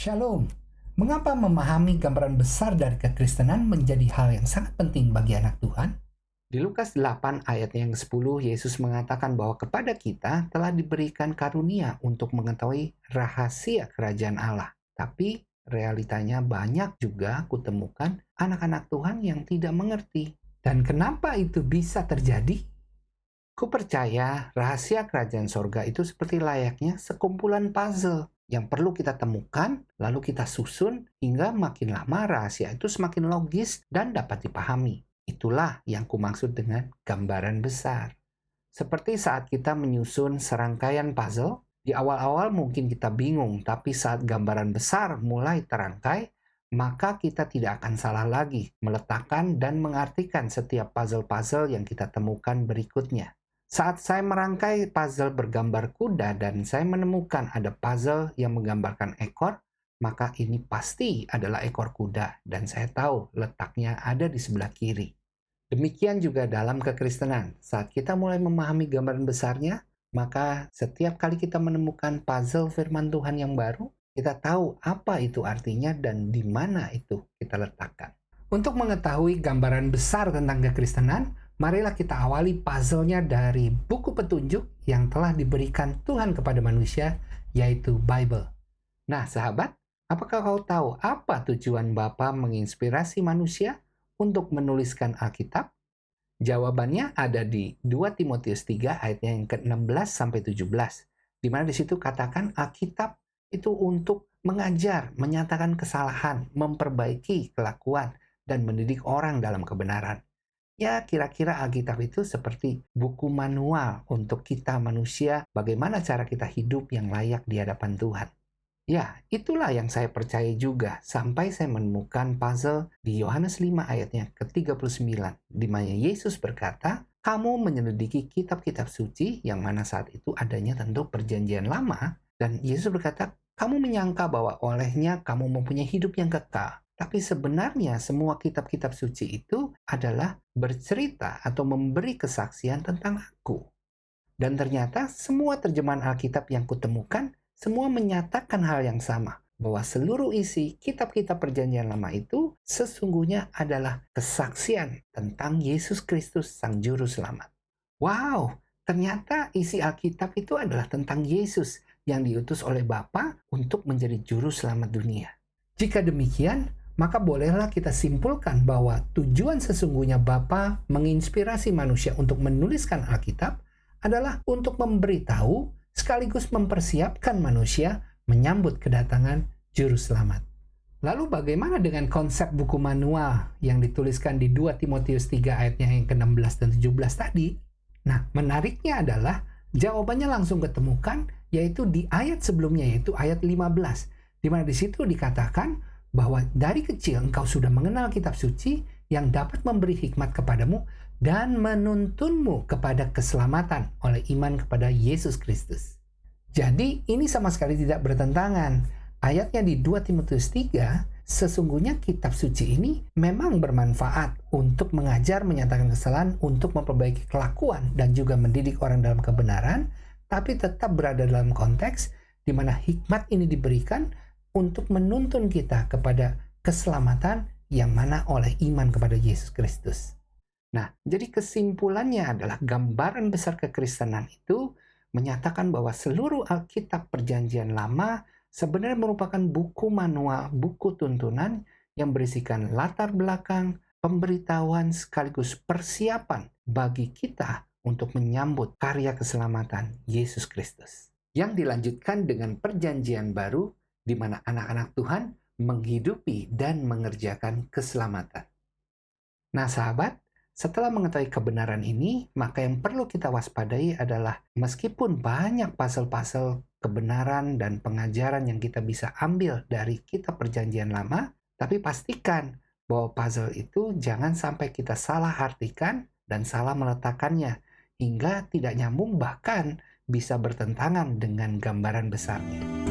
Shalom. Mengapa memahami gambaran besar dari kekristenan menjadi hal yang sangat penting bagi anak Tuhan? Di Lukas 8 ayat yang ke-10, Yesus mengatakan bahwa kepada kita telah diberikan karunia untuk mengetahui rahasia kerajaan Allah. Tapi realitanya banyak juga kutemukan anak-anak Tuhan yang tidak mengerti. Dan kenapa itu bisa terjadi? Kupercaya rahasia kerajaan sorga itu seperti layaknya sekumpulan puzzle yang perlu kita temukan, lalu kita susun hingga makin lama rahasia itu semakin logis dan dapat dipahami. Itulah yang kumaksud dengan gambaran besar. Seperti saat kita menyusun serangkaian puzzle, di awal-awal mungkin kita bingung, tapi saat gambaran besar mulai terangkai, maka kita tidak akan salah lagi meletakkan dan mengartikan setiap puzzle-puzzle yang kita temukan berikutnya. Saat saya merangkai puzzle bergambar kuda dan saya menemukan ada puzzle yang menggambarkan ekor, maka ini pasti adalah ekor kuda dan saya tahu letaknya ada di sebelah kiri. Demikian juga dalam kekristenan. Saat kita mulai memahami gambaran besarnya, maka setiap kali kita menemukan puzzle firman Tuhan yang baru, kita tahu apa itu artinya dan di mana itu kita letakkan. Untuk mengetahui gambaran besar tentang kekristenan, marilah kita awali puzzle-nya dari buku petunjuk yang telah diberikan Tuhan kepada manusia, yaitu Bible. Nah, sahabat, apakah kau tahu apa tujuan Bapa menginspirasi manusia untuk menuliskan Alkitab? Jawabannya ada di 2 Timotius 3 ayat yang ke-16 sampai 17, di mana di situ katakan Alkitab itu untuk mengajar, menyatakan kesalahan, memperbaiki kelakuan, dan mendidik orang dalam kebenaran. Ya, kira-kira Alkitab itu seperti buku manual untuk kita manusia, bagaimana cara kita hidup yang layak di hadapan Tuhan. Ya, itulah yang saya percaya juga sampai saya menemukan puzzle di Yohanes 5 ayatnya ke-39, di mana Yesus berkata, kamu menyelidiki kitab-kitab suci yang mana saat itu adanya tentu perjanjian lama, dan Yesus berkata, kamu menyangka bahwa olehnya kamu mempunyai hidup yang kekal. Tapi sebenarnya semua kitab-kitab suci itu adalah bercerita atau memberi kesaksian tentang aku. Dan ternyata semua terjemahan Alkitab yang kutemukan, semua menyatakan hal yang sama. Bahwa seluruh isi kitab-kitab perjanjian lama itu sesungguhnya adalah kesaksian tentang Yesus Kristus Sang Juru Selamat. Wow, ternyata isi Alkitab itu adalah tentang Yesus yang diutus oleh Bapa untuk menjadi Juru Selamat dunia. Jika demikian, maka bolehlah kita simpulkan bahwa tujuan sesungguhnya Bapa menginspirasi manusia untuk menuliskan Alkitab adalah untuk memberitahu sekaligus mempersiapkan manusia menyambut kedatangan Juru Selamat. Lalu bagaimana dengan konsep buku manual yang dituliskan di 2 Timotius 3 ayatnya yang ke-16 dan 17 tadi? Nah, menariknya adalah jawabannya langsung ketemukan yaitu di ayat sebelumnya, yaitu ayat 15, di mana di situ dikatakan bahwa dari kecil engkau sudah mengenal kitab suci yang dapat memberi hikmat kepadamu dan menuntunmu kepada keselamatan oleh iman kepada Yesus Kristus. Jadi ini sama sekali tidak bertentangan. Ayatnya di 2 Timotius 3, sesungguhnya kitab suci ini memang bermanfaat untuk mengajar, menyatakan kesalahan, untuk memperbaiki kelakuan dan juga mendidik orang dalam kebenaran, tapi tetap berada dalam konteks di mana hikmat ini diberikan untuk menuntun kita kepada keselamatan yang mana oleh iman kepada Yesus Kristus. Nah, jadi kesimpulannya adalah gambaran besar kekristenan itu menyatakan bahwa seluruh Alkitab Perjanjian Lama sebenarnya merupakan buku manual, buku tuntunan yang berisikan latar belakang, pemberitahuan sekaligus persiapan bagi kita untuk menyambut karya keselamatan Yesus Kristus. Yang dilanjutkan dengan Perjanjian Baru, di mana anak-anak Tuhan menghidupi dan mengerjakan keselamatan. Nah, sahabat, setelah mengetahui kebenaran ini, maka yang perlu kita waspadai adalah meskipun banyak puzzle-puzzle kebenaran dan pengajaran yang kita bisa ambil dari kitab Perjanjian Lama, tapi pastikan bahwa puzzle itu jangan sampai kita salah artikan dan salah meletakkannya, hingga tidak nyambung bahkan bisa bertentangan dengan gambaran besarnya.